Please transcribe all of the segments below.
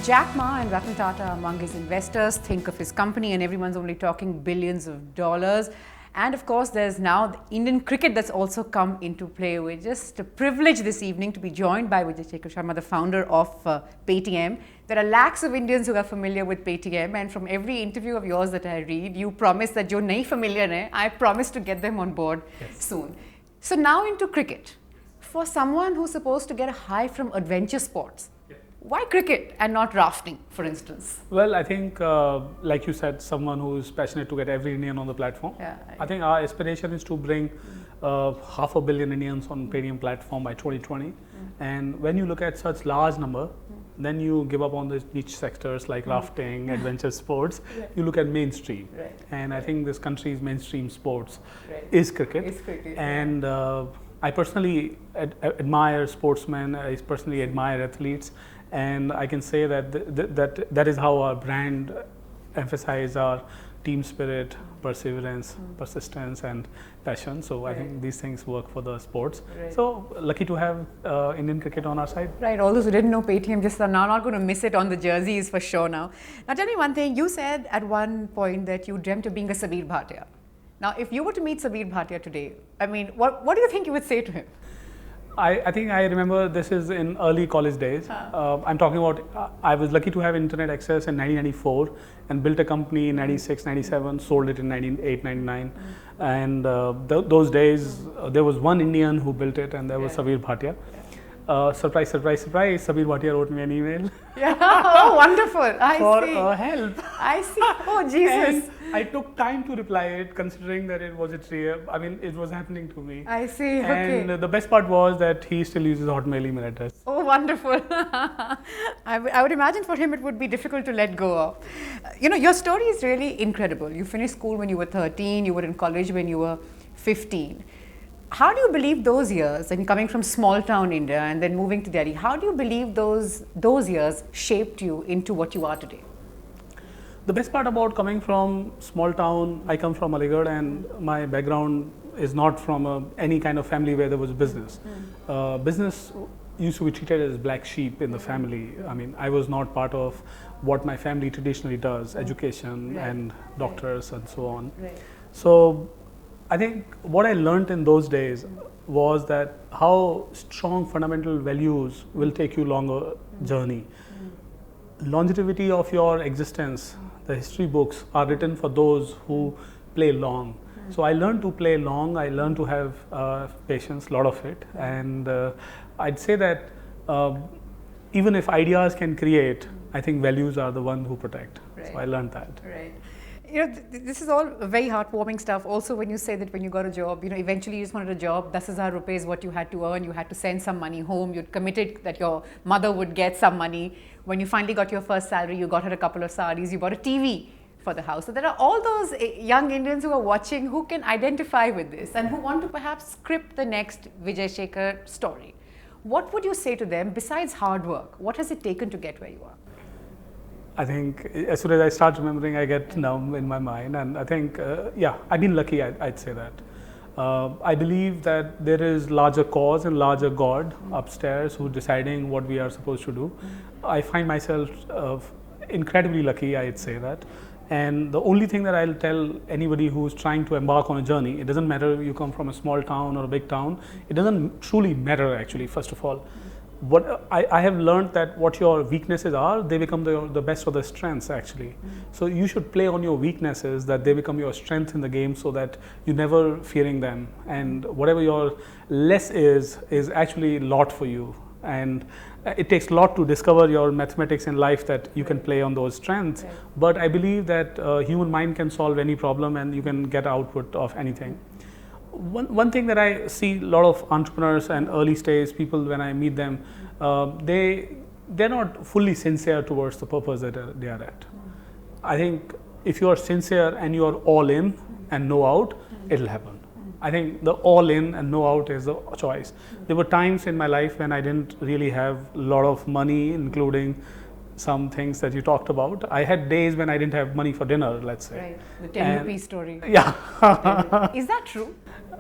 Jack Ma and Ratan Tata among his investors think of his company and everyone's only talking billions of dollars. And of course, there's now the Indian cricket that's also come into play. We're just privileged this evening to be joined by Vijay Shekhar Sharma, the founder of Paytm. There are lakhs of Indians who are familiar with Paytm, and from every interview of yours that I read, you promise that jo nahi familiar hai, I promise to get them on board soon. So now into cricket. For someone who's supposed to get a high from adventure sports, why cricket and not rafting, for instance? Well, I think, like you said, someone who is passionate to get every Indian on the platform. Yeah, I think our aspiration is to bring 500 million Indians on Paytm platform by 2020. And when you look at such large number, then you give up on the niche sectors like rafting, adventure sports. You look at mainstream. Right. And I think this country's mainstream sports Right. is cricket. It's cricket, And I personally admire sportsmen. I personally admire athletes. And I can say that that is how our brand emphasizes our team spirit, perseverance, persistence, and passion. So I think these things work for the sports. Right. So lucky to have Indian cricket on our side. Right, all those who didn't know Paytm just are now not going to miss it on the jerseys for sure now. Now tell me one thing, you said at one point that you dreamt of being a Sabir Bhatia. Now if you were to meet Sabir Bhatia today, I mean, what do you think you would say to him? I think I remember this is in early college days. I'm talking about, I was lucky to have internet access in 1994 and built a company in 96, 97, sold it in 98, 99. And those days, there was one Indian who built it, and there was Sabir Bhatia. Surprise, surprise, surprise, Sabir Bhatia wrote me an email. Yeah, oh wonderful, I for see. Help. I see, oh Jesus. And I took time to reply it, considering that it was it was happening to me. I see, okay. And the best part was that he still uses Hotmail email address. Oh, wonderful. I would imagine for him it would be difficult to let go of. You know, your story is really incredible. You finished school when you were 13, you were in college when you were 15. How do you believe those years, and coming from small town India and then moving to Delhi, how do you believe those years shaped you into what you are today? The best part about coming from small town, I come from Aligarh, and my background is not from any kind of family where there was business. Business used to be treated as black sheep in the family. I mean, I was not part of what my family traditionally does, education and doctors and so on. Right. So I think what I learned in those days was that how strong fundamental values will take you longer journey. Longevity of your existence, the history books are written for those who play long. So I learned to play long, I learned to have patience, a lot of it. And I'd say that even if ideas can create, I think values are the one who protect. Right. So I learned that. Right. You know, this is all very heartwarming stuff. Also, when you say that when you got a job, you know, eventually you just wanted a job, 10,000 rupees what you had to earn, you had to send some money home, you'd committed that your mother would get some money. When you finally got your first salary, you got her a couple of saris, you bought a TV for the house. So there are all those young Indians who are watching who can identify with this and who want to perhaps script the next Vijay Shekhar story. What would you say to them besides hard work? What has it taken to get where you are? I think as soon as I start remembering, I get numb in my mind. And I think, I've been lucky, I'd say that. I believe that there is larger cause and larger God upstairs who's deciding what we are supposed to do. I find myself incredibly lucky, I'd say that. And the only thing that I'll tell anybody who's trying to embark on a journey, it doesn't matter if you come from a small town or a big town, it doesn't truly matter actually, first of all. What I have learned that what your weaknesses are, they become the best of the strengths actually. So you should play on your weaknesses, that they become your strength in the game, so that you're never fearing them. And whatever your less is actually a lot for you. And it takes a lot to discover your mathematics in life that you can play on those strengths. Right. But I believe that human mind can solve any problem and you can get output of anything. One thing that I see a lot of entrepreneurs and early stage people, when I meet them, they're not fully sincere towards the purpose that they are at. I think if you are sincere and you are all in and no out, it'll happen. I think the all in and no out is the choice. There were times in my life when I didn't really have a lot of money, including some things that you talked about. I had days when I didn't have money for dinner, let's say. Right, the 10 rupee story. Yeah. Is that true?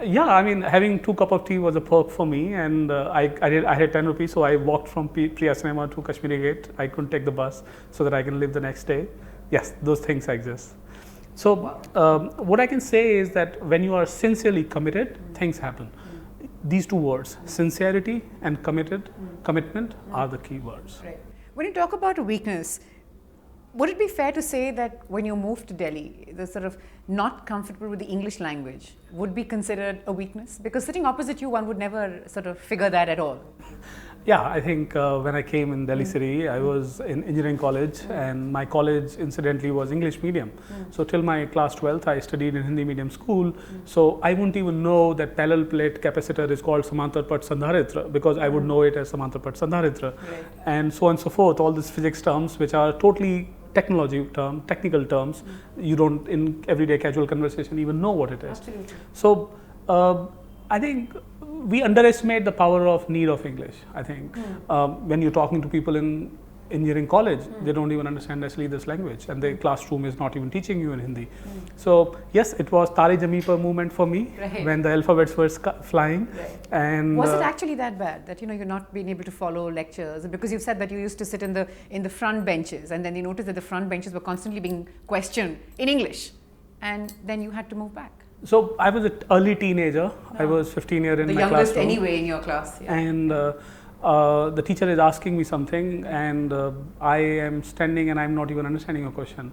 Yeah, I mean, having 2 cups of tea was a perk for me, and I had 10 rupees, so I walked from Priya Cinema to Kashmiri Gate. I couldn't take the bus so that I can live the next day. Yes, those things exist. So, what I can say is that when you are sincerely committed, things happen. These 2 words, sincerity and commitment, are the key words. Right. When you talk about a weakness, would it be fair to say that when you moved to Delhi, the sort of not comfortable with the English language would be considered a weakness? Because sitting opposite you, one would never sort of figure that at all. Yeah, I think when I came in Delhi city, I was in engineering college, and my college incidentally was English medium. So till my class 12th, I studied in Hindi medium school. So I wouldn't even know that parallel plate capacitor is called Samantar Pat Sandharitra, because I would know it as Samantar Pat Sandharitra, Right. and so on and so forth. All these physics terms, which are totally technical terms, you don't in everyday casual conversation even know what it is. Absolutely. So I think we underestimate the power of need of English. I think when you're talking to people in engineering college, they don't even understand necessarily this language, and the classroom is not even teaching you in Hindi. So yes, it was Tare Zameen Par movement for me, Right. when the alphabets were flying. Right. And Was it actually that bad that you're not being able to follow lectures? Because you've said that you used to sit in the front benches, and then you noticed that the front benches were constantly being questioned in English, and then you had to move back. so I was an early teenager. I was 15 years in The my youngest classroom. anyway in your class. Yeah. And the teacher is asking me something, and I am standing and I'm not even understanding your question.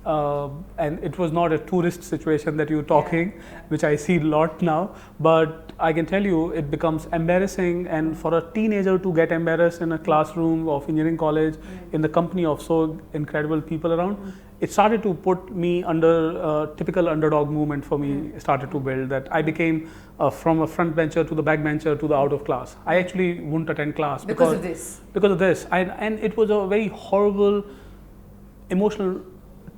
And it was not a tourist situation that you're talking, which I see a lot now, but I can tell you it becomes embarrassing, and for a teenager to get embarrassed in a classroom of engineering college in the company of so incredible people around, it started to put me under typical underdog movement for me started to build, that I became from a front bencher to the back bencher to the out of class. I actually wouldn't attend class Because of this. because of this. And it was a very horrible, emotional,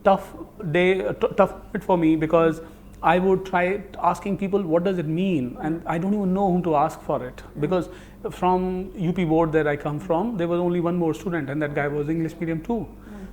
tough day, tough moment for me, because I would try asking people, what does it mean? And I don't even know whom to ask for it, because from UP board that I come from, there was only one more student, and that guy was English medium too.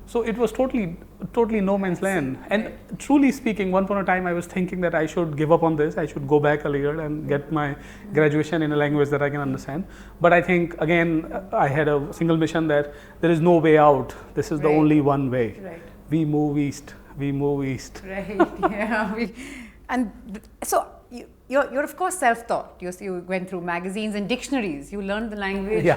So it was totally no man's land. And truly speaking, one point of time I was thinking that I should give up on this. I should go back a year and get my graduation in a language that I can understand. But I think, again, I had a single mission that there is no way out. This is the Right. only one way. Right. We move east. We move east. Right. Yeah. So you're of course self-taught. You went through magazines and dictionaries. You learned the language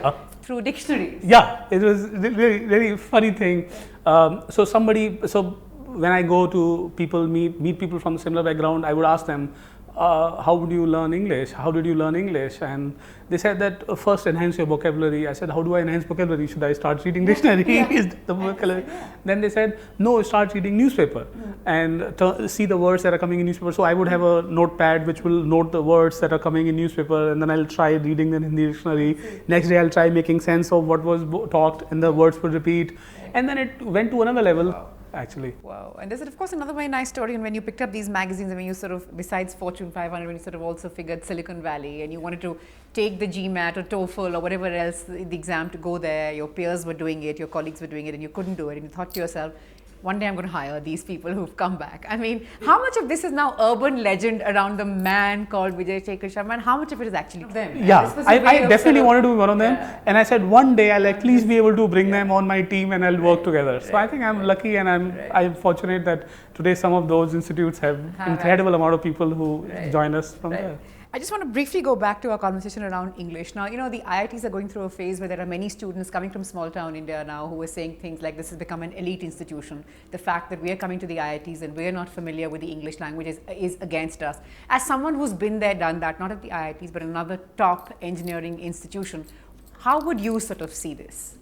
through dictionaries. Yeah, it was really funny thing. So when I go to people, meet people from a similar background, I would ask them, how would you learn English? How did you learn English? And they said that first enhance your vocabulary. I said, how do I enhance vocabulary? Should I start reading dictionary? Is that the vocabulary? Then they said, no, start reading newspaper and see the words that are coming in newspaper. So I would have a notepad which will note the words that are coming in newspaper, and then I'll try reading them in the dictionary. Next day I'll try making sense of what was talked, and the words would repeat. And then it went to another level. Actually. Wow. And there's of course another very nice story, and when you picked up these magazines, and when you sort of, besides Fortune 500, when you sort of also figured Silicon Valley, and you wanted to take the GMAT or TOEFL or whatever else, the exam to go there, your peers were doing it, your colleagues were doing it, and you couldn't do it, and you thought to yourself, one day I'm going to hire these people who've come back. I mean, how much of this is now urban legend around the man called Vijay Shekhar Sharma, and how much of it is actually them? Yeah, I definitely wanted to be one of them. Yeah. And I said, one day I'll at least be able to bring them on my team, and I'll work together. So I think I'm lucky, and I'm fortunate that today some of those institutes have incredible amount of people who join us from there. I just want to briefly go back to our conversation around English. Now, the IITs are going through a phase where there are many students coming from small town India now who are saying things like this has become an elite institution. The fact that we are coming to the IITs and we are not familiar with the English language is against us. As someone who's been there, done that, not at the IITs, but another top engineering institution, how would you sort of see this?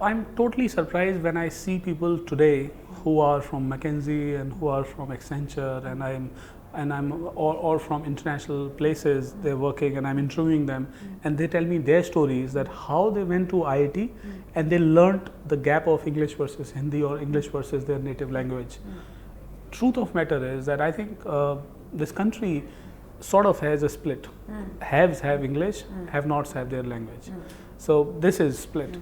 I'm totally surprised when I see people today who are from McKinsey and who are from Accenture, and I'm or from international places they're working, and I'm interviewing them, and they tell me their stories, that how they went to IIT and they learned the gap of English versus Hindi or English versus their native language. Truth of matter is that I think this country sort of has a split. Haves have English, have-nots have their language. So this is split.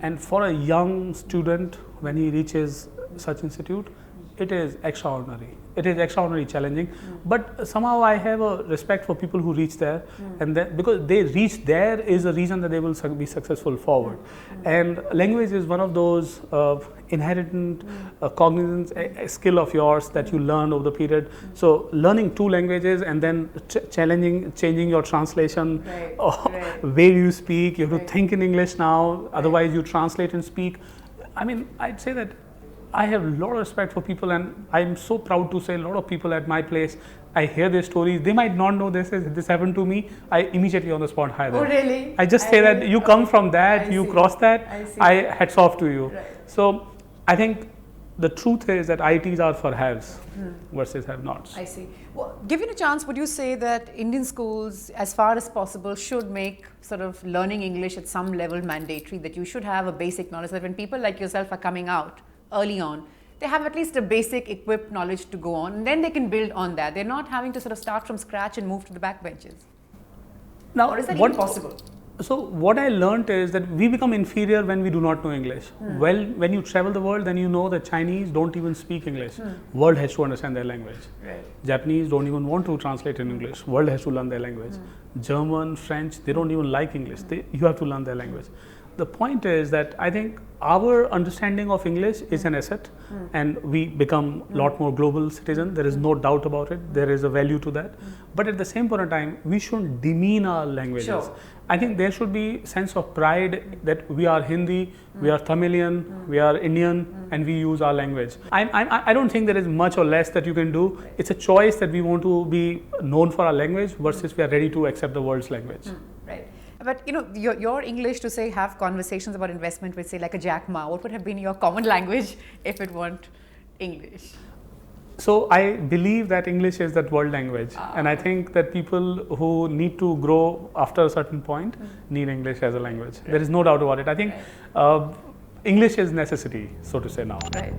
And for a young student, when he reaches such institute, it is extraordinary. It is extraordinarily challenging, but somehow I have a respect for people who reach there, and then because they reach there is a reason that they will be successful forward. And language is one of those inherent cognizance, a skill of yours that you learn over the period. So learning two languages and then changing your translation, way you speak. You have to think in English now. Otherwise, you translate and speak. I mean, I'd say that I have a lot of respect for people, and I'm so proud to say a lot of people at my place, I hear their stories. They might not know this happened to me. I immediately on the spot hire them. Oh, really? I just say that you come from that, you cross that, I hats off to you. Right. So I think the truth is that ITs are for haves versus have-nots. I see. Well, given a chance, would you say that Indian schools, as far as possible, should make sort of learning English at some level mandatory, that you should have a basic knowledge, that when people like yourself are coming out early on, they have at least a basic equipped knowledge to go on, and then they can build on that. They're not having to sort of start from scratch and move to the back benches. Now, or is that even possible? So what I learned is that we become inferior when we do not know English. Well, when you travel the world, then you know that Chinese don't even speak English. World has to understand their language. Right. Japanese don't even want to translate in English. World has to learn their language. German, French, they don't even like English. You have to learn their language. The point is that I think our understanding of English is an asset, and we become a lot more global citizen. There is no doubt about it. There is a value to that. But at the same point in time, we shouldn't demean our languages. Sure. I think there should be sense of pride that we are Hindi, we are Tamilian, we are Indian, and we use our language. I don't think there is much or less that you can do. It's a choice that we want to be known for our language versus we are ready to accept the world's language. Right. But you know, your English to say have conversations about investment with say like a Jack Ma, what would have been your common language if it weren't English? So I believe that English is that world language, and I think that people who need to grow after a certain point need English as a language. There is no doubt about it. I think English is necessity, so to say now. Right.